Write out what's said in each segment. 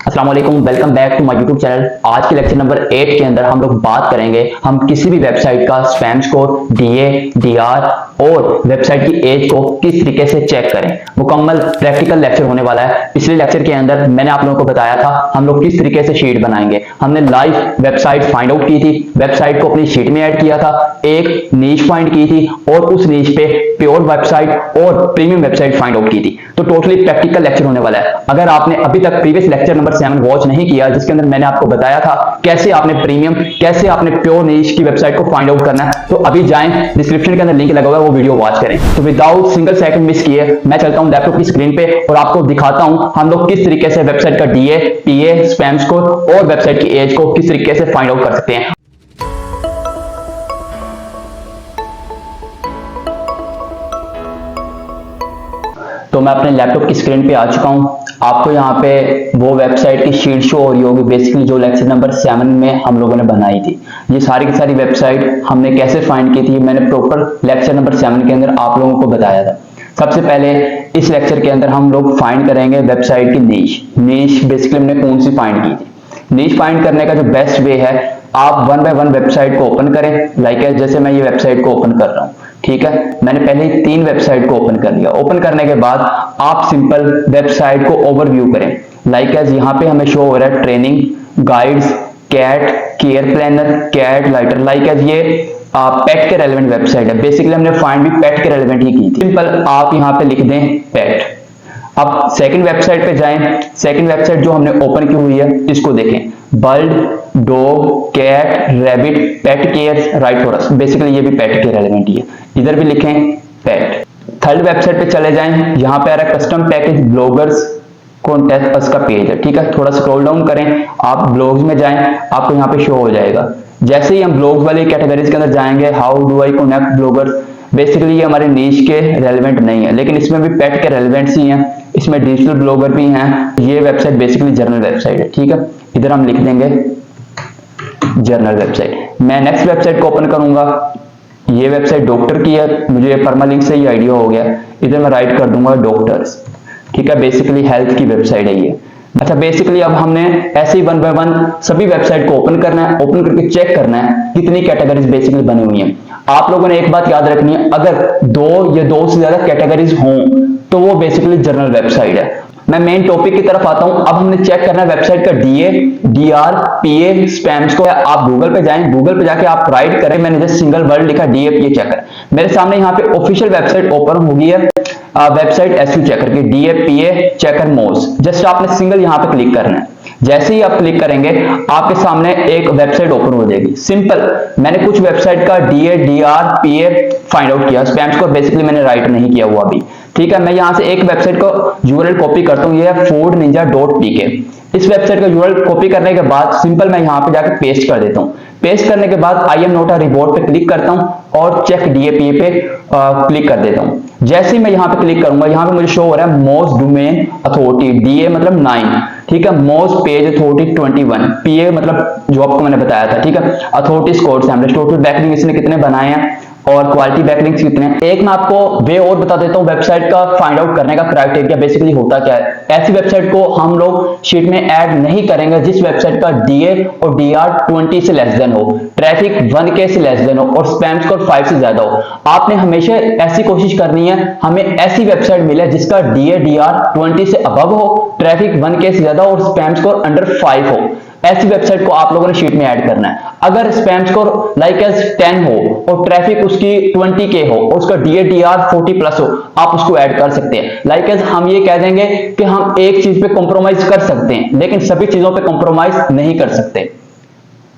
अस्सलाम वालेकुम, welcome back to my YouTube channel. आज के लेक्चर नंबर 8 के अंदर हम लोग बात करेंगे हम किसी भी वेबसाइट का स्पैम स्कोर, डीए, डीआर और वेबसाइट की एज को किस तरीके से चेक करें। मुकम्मल प्रैक्टिकल लेक्चर होने वाला है। पिछले लेक्चर के अंदर मैंने आप लोगों को बताया था हम लोग किस तरीके से शीट बनाएंगे। हमने लाइव वेबसाइट फाइंड आउट की थी, वेबसाइट को अपनी शीट में ऐड किया था, एक नीश फाइंड की थी और उस नीश पे प्योर वेबसाइट और प्रीमियम वेबसाइट फाइंड आउट की थी। तो टोटली प्रैक्टिकल लेक्चर होने वाला है। अगर आपने अभी तक प्रीवियस लेक्चर नंबर 7 वॉच नहीं किया, जिसके अंदर मैंने आपको बताया था कैसे आपने प्रीमियम, कैसे आपने प्योर नीश की वेबसाइट को फाइंड आउट करना है, तो अभी जाएं, डिस्क्रिप्शन के अंदर लिंक लगा हुआ है, वो वीडियो वॉच करें। तो विदाउट सिंगल सेकंड मिस किए मैं चलता हूं लैपटॉप की स्क्रीन पे और आपको दिखाता हूं हम लोग किस तरीके से वेबसाइट का डीए, पीए, स्पैम स्कोर और वेबसाइट की एज को किस तरीके से फाइंड आउट कर सकते हैं। तो मैं अपने लैपटॉप की स्क्रीन पे आ चुका हूं। आपको यहाँ पे वो वेबसाइट की शीट शो हो रही होगी, बेसिकली जो लेक्चर नंबर 7 में हम लोगों ने बनाई थी। ये सारी की सारी वेबसाइट हमने कैसे फाइंड की थी, मैंने प्रॉपर लेक्चर नंबर 7 के अंदर आप लोगों को बताया था। सबसे पहले इस लेक्चर के अंदर हम लोग फाइंड करेंगे वेबसाइट की नीश बेसिकली हमने कौन सी फाइंड की थी। नीश फाइंड करने का जो बेस्ट वे है, आप वन बाय वन वेबसाइट को ओपन करें। लाइक जैसे मैं ये वेबसाइट को ओपन कर रहा हूँ, ठीक है, मैंने पहले ही 3 वेबसाइट को ओपन कर लिया। ओपन करने के बाद आप सिंपल वेबसाइट को ओवरव्यू करें। लाइक यहाँ पे हमें शो हो रहा है training, guides, cat, care planner, cat litter. Like ये पेट के रेलेवेंट वेबसाइट है। बेसिकली हमने फाइंड भी पेट के रेलेवेंट ही की थी। सिंपल आप यहाँ पे लिख दें पेट। अब सेकंड वेबसाइट पे जाएं। सेकंड वेबसाइट जो हमने ओपन की हुई है इसको देखें, bird, dog, cat, rabbit, pet care, right for us. Basically ये भी पेट के रेलेवेंट ही है, इधर भी लिखें पेट। थर्ड वेबसाइट पे चले जाएं, यहाँ पे आ रहा है custom package bloggers contact us का पेज है, ठीक है। थोड़ा स्क्रॉल डाउन करें, आप ब्लॉग्स में जाएं, आपको यहाँ पे शो हो जाएगा। जैसे ही हम ब्लॉग्स वाली कैटेगरीज के अंदर जाएंगे, how do I connect bloggers, basically ये हमारे नीश के रेलेवेंट नहीं है, लेकिन इसमें भी पेट के रेलेवेंट्स ही हैं, इसमें डिजिटल ब्लॉगर भी हैं। ये वेबसाइट बेसिकली जर्नल वेबसाइट है, ठीक है। इधर हम लिख देंगे जर्नल वेबसाइट। मैं नेक्स्ट वेबसाइट को ओपन करूंगा, ये वेबसाइट डॉक्टर की है, मुझे परमालिंक से ही आइडिया हो गया। इधर मैं राइट कर दूंगा डॉक्टर्स, ठीक है। बेसिकली हेल्थ की वेबसाइट है ये। अच्छा, बेसिकली अब हमने ऐसे ही वन बाय वन सभी वेबसाइट को ओपन करना है। ओपन करके चेक करना है कितनी कैटेगरीज बेसिकली बनी हुई हैं। आप लोगों ने एक बात याद रखनी है, अगर 2 या 2 से ज्यादा कैटेगरीज हों तो वो बेसिकली जर्नल वेबसाइट है। मैं मेन टॉपिक की तरफ आता हूं। अब हमने चेक करना है वेबसाइट का डीए, डीआर, पीए, स्पैम्स को। आप गूगल पे जाएं, गूगल पे जाके आप राइट करें, मैंने जस्ट सिंगल वर्ड लिखा डीए, पीए चेकर। मेरे सामने यहाँ पे ऑफिशियल वेबसाइट ओपन हो गई है, वेबसाइट एसयू चेकर की, डीए, पीए चेकर मोज। जस्ट आपने सिंगल यहाँ पे क्लिक करना है। जैसे ही आप क्लिक करेंगे आपके सामने एक वेबसाइट ओपन हो जाएगी। सिंपल, मैंने कुछ वेबसाइट का डीए, डीआर, पीए फाइंड आउट किया। स्पैम स्कोर बेसिकली मैंने राइट नहीं किया हुआ अभी, ठीक है। मैं यहां से एक वेबसाइट को यूआरएल कॉपी करता हूं, ये है foodninja.pk। इस वेबसाइट का यूआरएल कॉपी करने के बाद सिंपल मैं यहां पे जाकर पेस्ट कर देता हूं। पेस्ट करने के बाद I am not a report पे क्लिक करता हूं और चेक डीएपीए पे क्लिक कर देता हूं। जैसे ही मैं यहां पे क्लिक करूंगा, यहां पे मुझे शो हो रहा है मोस्ट डोमेन अथॉरिटी, डीए मतलब 9, ठीक है। मोस्ट पेज अथॉरिटी 21, पीए मतलब जो आपको मैंने बताया था, ठीक है। Authority score sample, total backlink इसने कितने बनाए हैं और क्वालिटी बैकलिंक्स कितने हैं। एक मैं आपको वे और बता देता हूं वेबसाइट का फाइंड आउट करने का क्राइटेरिया बेसिकली होता क्या है। ऐसी वेबसाइट को हम लोग शीट में ऐड नहीं करेंगे जिस वेबसाइट का डीए और डीआर 20 से लेस देन हो, ट्रैफिक 1K से लेस देन हो और स्पैम स्कोर 5 से ज्यादा हो। आपने हमेशा ऐसी कोशिश करनी है हमें ऐसी वेबसाइट मिले जिसका डीए, डीआर 20 से अबव हो, ट्रैफिक 1K से ज्यादा और स्पैम स्कोर अंडर 5 हो। ऐसी वेबसाइट को आप लोगों ने शीट में ऐड करना है। अगर स्पैम स्कोर लाइक 10 हो और ट्रैफिक उसकी 20K हो और उसका डीए, डीआर 40 प्लस हो, आप उसको ऐड कर सकते हैं। लाइक हम ये कह देंगे कि हम एक चीज पे कॉम्प्रोमाइज कर सकते हैं, लेकिन सभी चीजों पे कॉम्प्रोमाइज नहीं कर सकते।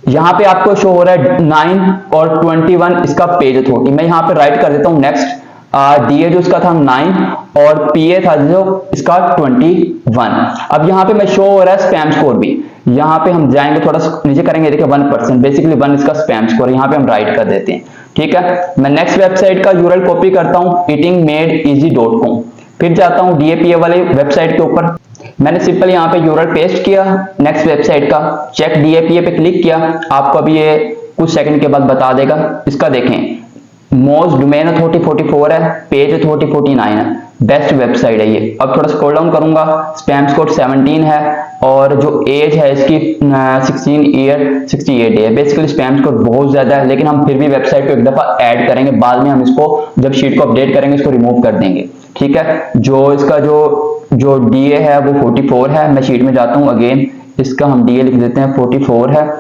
यहां पे आपको शो हो रहा है 9 और 21 इसका पेज अथॉरिटी। मैं यहां पे राइट कर देता हूं नेक्स्ट। डीए जो इसका था 9 और पीए था जो इसका 21। अब यहाँ पे मैं शो हो रहा है स्पैम स्कोर भी। यहाँ पे हम जाएंगे, थोड़ा नीचे करेंगे, देखिए 1%, बेसिकली 1 इसका स्पैम स्कोर। यहाँ पे हम राइट कर देते हैं, ठीक है। मैं नेक्स्ट वेबसाइट का यूआरएल कॉपी करता हूँ, eatingmadeeasy.com। फिर जाता हूँ डीएपीए वाली वेबसाइट के ऊपर। मैंने सिंपल यहाँ पे यूआरएल पेस्ट किया नेक्स्ट वेबसाइट का, चेक डीएपीए पे क्लिक किया। आपको अभी ये कुछ सेकंड के बाद बता देगा। इसका देखें मोस्ट डोमेन अथॉरिटी 44 है, पेज अथॉरिटी 49 है, बेस्ट वेबसाइट है ये। अब थोड़ा स्क्रॉल डाउन करूंगा, स्पैम स्कोर 17 है और जो एज है इसकी 16 ईयर 68 डे है। बेसिकली स्पैम स्कोर बहुत ज्यादा है, लेकिन हम फिर भी वेबसाइट को एक दफा ऐड करेंगे, बाद में हम इसको जब शीट को अपडेट करेंगे इसको रिमूव कर देंगे, ठीक है। जो इसका जो डीए है वो 44 है। मैं शीट में जाता हूँ, अगेन इसका हम डीए लिख देते हैं 44 है।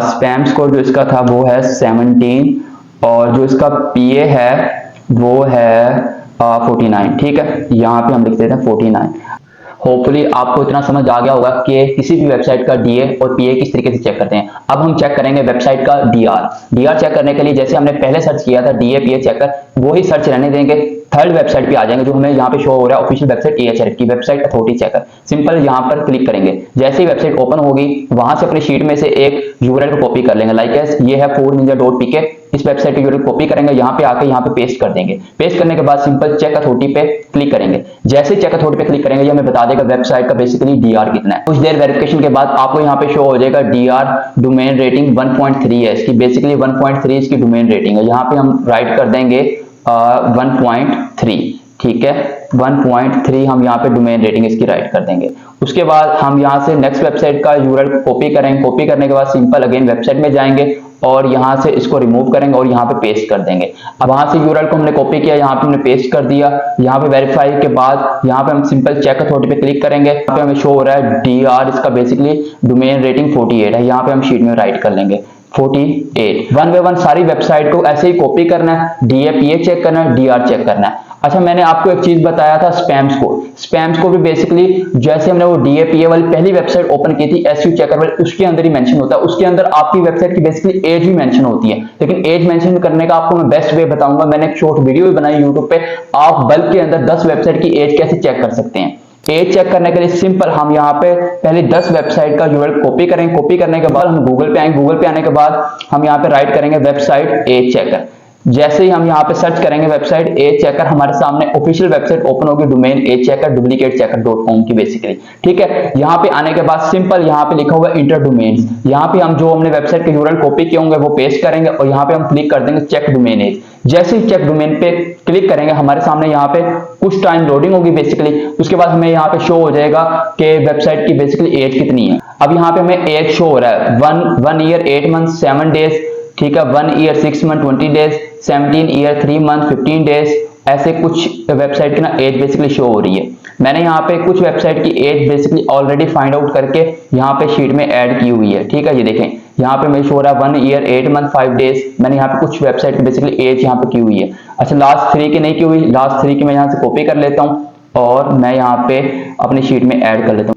स्पैम स्कोर जो इसका था वो है 17 और जो इसका पीए है वो है 49, ठीक है। यहाँ पे हम लिख देते हैं 49। होपफुली आपको इतना समझ आ गया होगा कि किसी भी वेबसाइट का डीए और पीए किस तरीके से चेक करते हैं। अब हम चेक करेंगे वेबसाइट का डीआर चेक करने के लिए जैसे हमने पहले सर्च किया था डीए पीए चेक कर, वो ही सर्च रहने देंगे। थर्ड वेबसाइट पे आ जाएंगे जो हमें यहाँ पे शो हो रहा है, ऑफिशियल वेबसाइट एएचआरएफ की वेबसाइट अथॉरिटी चेकर। सिंपल यहाँ पर क्लिक करेंगे, जैसे ही वेबसाइट ओपन होगी वहां से अपनी शीट में से एक यूआरएल को कॉपी कर लेंगे, लाइक एस ये है fourninja.pk। इस वेबसाइट की यूआरएल कॉपी करेंगे, यहाँ पे आके यहाँ पे पेस्ट कर देंगे। पेस्ट करने के बाद सिंपल चेक अथॉरिटी पे क्लिक करेंगे। जैसे ही चेक अथॉरिटी पे क्लिक करेंगे ये हमें बता देगा वेबसाइट का बेसिकली डीआर कितना है। कुछ देर वेरिफिकेशन के बाद आपको यहाँ पे शो हो जाएगा डीआर डोमेन रेटिंग 1.3 है इसकी, बेसिकली 1.3 इसकी डोमेन रेटिंग है। यहाँ पे हम राइट कर देंगे 1.3, ठीक है। 1.3 हम यहाँ पे डोमेन रेटिंग इसकी राइट कर देंगे। उसके बाद हम यहाँ से नेक्स्ट वेबसाइट का यूआरएल कॉपी करेंगे। कॉपी करने के बाद सिंपल अगेन वेबसाइट में जाएंगे और यहाँ से इसको रिमूव करेंगे और यहाँ पे पेस्ट कर देंगे। अब वहां से यूआरएल को हमने कॉपी किया, यहाँ पे हमने पेस्ट कर दिया। यहाँ पे वेरीफाई के बाद यहाँ पे हम सिंपल चेक अथॉरिटी पे क्लिक करेंगे। यहाँ पे हमें शो हो रहा है डीआर इसका बेसिकली डोमेन रेटिंग 48 है। यहाँ पे हम शीट में राइट कर लेंगे 48। वन बाय वन सारी वेबसाइट को ऐसे ही कॉपी करना है, डीएपीए चेक करना है, डीआर चेक करना है। अच्छा, मैंने आपको एक चीज बताया था स्पैम स्कोर भी बेसिकली जैसे हमने वो डीएपीए वाली पहली वेबसाइट ओपन की थी एसयू चेकर वाली, उसके अंदर ही मेंशन होता है। उसके अंदर आपकी वेबसाइट की बेसिकली एज भी मेंशन होती है, लेकिन एज मेंशन करने का आपको मैं बेस्ट वे बताऊंगा। मैंने एक शॉर्ट वीडियो भी बनाई यूट्यूब पे, आप बल्क के अंदर 10 वेबसाइट की एज कैसे चेक कर सकते हैं। एज चेक करने के लिए सिंपल हम यहाँ पे पहले 10 वेबसाइट का यूआरएल कॉपी करेंगे। कॉपी करने के बाद हम गूगल पे आएंगे। गूगल पे आने के बाद हम यहाँ पे राइट करेंगे वेबसाइट एज चेकर। जैसे ही हम यहाँ पे सर्च करेंगे वेबसाइट एज चेकर, हमारे सामने ऑफिशियल वेबसाइट ओपन होगी डोमेन एज चेकर डुप्लीकेटचेकर.com की बेसिकली, ठीक है। यहाँ पे आने के बाद सिंपल यहाँ पे लिखा हुआ इंटर डोमेन्स, यहाँ पे हम जो हमने वेबसाइट के यूआरएल कॉपी किए होंगे वो पेस्ट करेंगे और यहाँ पे हम क्लिक कर देंगे चेक डोमेन एज। जैसे ही चेक डोमेन पे क्लिक करेंगे हमारे सामने यहाँ पे कुछ टाइम लोडिंग होगी बेसिकली। उसके बाद हमें यहाँ पे शो हो जाएगा कि वेबसाइट की बेसिकली एज कितनी है। अब यहाँ पे हमें एज शो हो रहा है 1 ईयर 8 मंथ 7 डेज, ठीक है। 1 year 6 month 20 days, 17 year 3 month 15 days, ऐसे कुछ वेबसाइट की ना एज बेसिकली शो हो रही है। मैंने यहाँ पे कुछ वेबसाइट की age basically already find out करके यहाँ पे शीट में ऐड की हुई है, ठीक है। ये देखें यहाँ पे मैं शो हो रहा है 1 ईयर 8 मंथ 5 डेज। मैंने यहाँ पे कुछ वेबसाइट की बेसिकली एज यहाँ पे की हुई है। अच्छा, लास्ट 3 की नहीं की हुई, लास्ट 3 की मैं यहाँ से कॉपी कर लेता हूँ और मैं यहाँ पे अपनी शीट में ऐड कर लेता हूँ।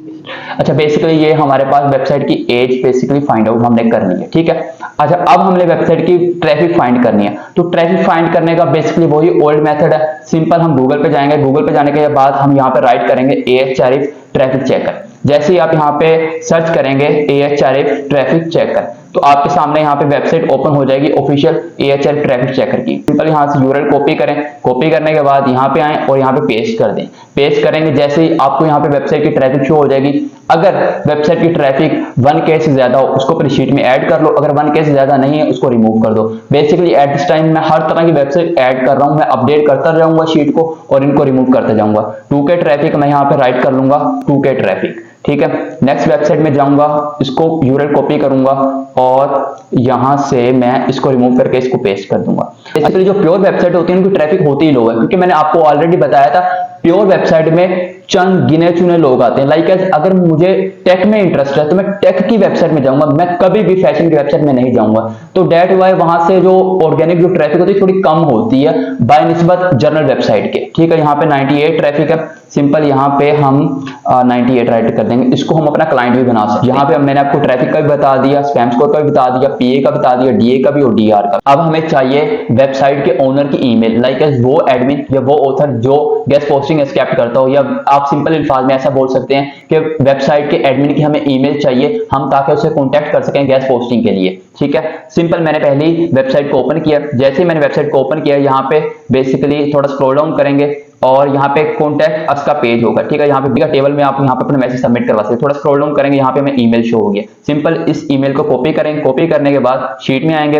अच्छा, बेसिकली ये हमारे पास वेबसाइट की एज बेसिकली फाइंड आउट हमने करनी है, ठीक है। अच्छा, अब हमने वेबसाइट की ट्रैफिक फाइंड करनी है, तो ट्रैफिक फाइंड करने का बेसिकली वही ओल्ड मेथड है। सिंपल हम गूगल पे जाएंगे, गूगल पे जाने के बाद हम यहाँ पे राइट करेंगे एएचआरएफ ट्रैफिक चेकर। जैसे ही आप यहाँ पे सर्च करेंगे एएचआरएफ ट्रैफिक चेकर तो आपके सामने यहाँ पे वेबसाइट ओपन हो जाएगी ऑफिशियल एएचआरएफ ट्रैफिक चेकर की। सिंपल यहाँ से यूआरएल कॉपी करें, कॉपी करने के बाद यहाँ पे आए और यहाँ पे पेस्ट कर दें। पेस्ट करेंगे जैसे ही आपको यहाँ पे वेबसाइट की ट्रैफिक शो हो जाएगी। अगर वेबसाइट की ट्रैफिक 1K से ज्यादा हो उसको अपनी शीट में ऐड कर लो, अगर 1K से ज्यादा नहीं है उसको रिमूव कर दो। बेसिकली एट दिस टाइम मैं हर तरह की वेबसाइट ऐड कर रहा हूँ, मैं अपडेट करता जाऊंगा शीट को और इनको रिमूव करते जाऊंगा। 2K ट्रैफिक मैं यहाँ पे राइट कर लूंगा 2K ट्रैफिक, ठीक है। नेक्स्ट वेबसाइट में जाऊंगा, इसको यूआरएल कॉपी करूंगा और यहां से मैं इसको रिमूव करके इसको पेस्ट कर दूंगा। बेसिकली जो प्योर वेबसाइट होती है उनकी ट्रैफिक होती ही लो है, क्योंकि मैंने आपको ऑलरेडी बताया था प्योर वेबसाइट में चंद गिने चुने लोग आते हैं। लाइक अगर मुझे टेक में इंटरेस्ट है तो मैं टेक की वेबसाइट में जाऊंगा, मैं कभी भी फैशन की वेबसाइट में नहीं जाऊंगा। तो डेट वाई वहां से जो ऑर्गेनिक जो ट्रैफिक होती है थोड़ी कम होती है बाय निस्बत जर्नल वेबसाइट के, ठीक है। यहाँ पे 98 ट्रैफिक है, सिंपल यहाँ पे हम 98 राइट कर देंगे। इसको हम अपना क्लाइंट भी बना सकते हैं। यहाँ पे मैंने आपको ट्रैफिक का भी बता दिया, स्पैम स्कोर का भी बता दिया, पीए का बता दिया, डीए का भी और डीआर का। अब हमें चाहिए वेबसाइट के ओनर की ईमेल, लाइक वो एडमिन या वो ऑथर जो गेस्ट पोस्टिंग एक्सेप्ट करता हो, या आप सिंपल अल्फाज में ऐसा बोल सकते हैं कि वेबसाइट के एडमिन की हमें ईमेल चाहिए, हम ताकि उससे कांटेक्ट कर सकें गेस्ट पोस्टिंग के लिए, ठीक है। सिंपल मैंने पहली वेबसाइट को ओपन किया। जैसे ही मैंने वेबसाइट को ओपन किया यहाँ पे बेसिकली थोड़ा स्क्रॉल डाउन करेंगे और यहाँ पे कॉन्टैक्ट अस का पेज होगा, ठीक है। यहाँ पे टेबल में आप यहाँ पे अपना मैसेज सबमिट करवा सकते हैं। थोड़ा स्क्रॉल डाउन करेंगे, यहाँ पे हमें ईमेल शो हो गया। सिंपल इस ईमेल को कॉपी करेंगे, कॉपी करने के बाद शीट में आएंगे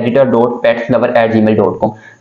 editor.petslover@gmail.com.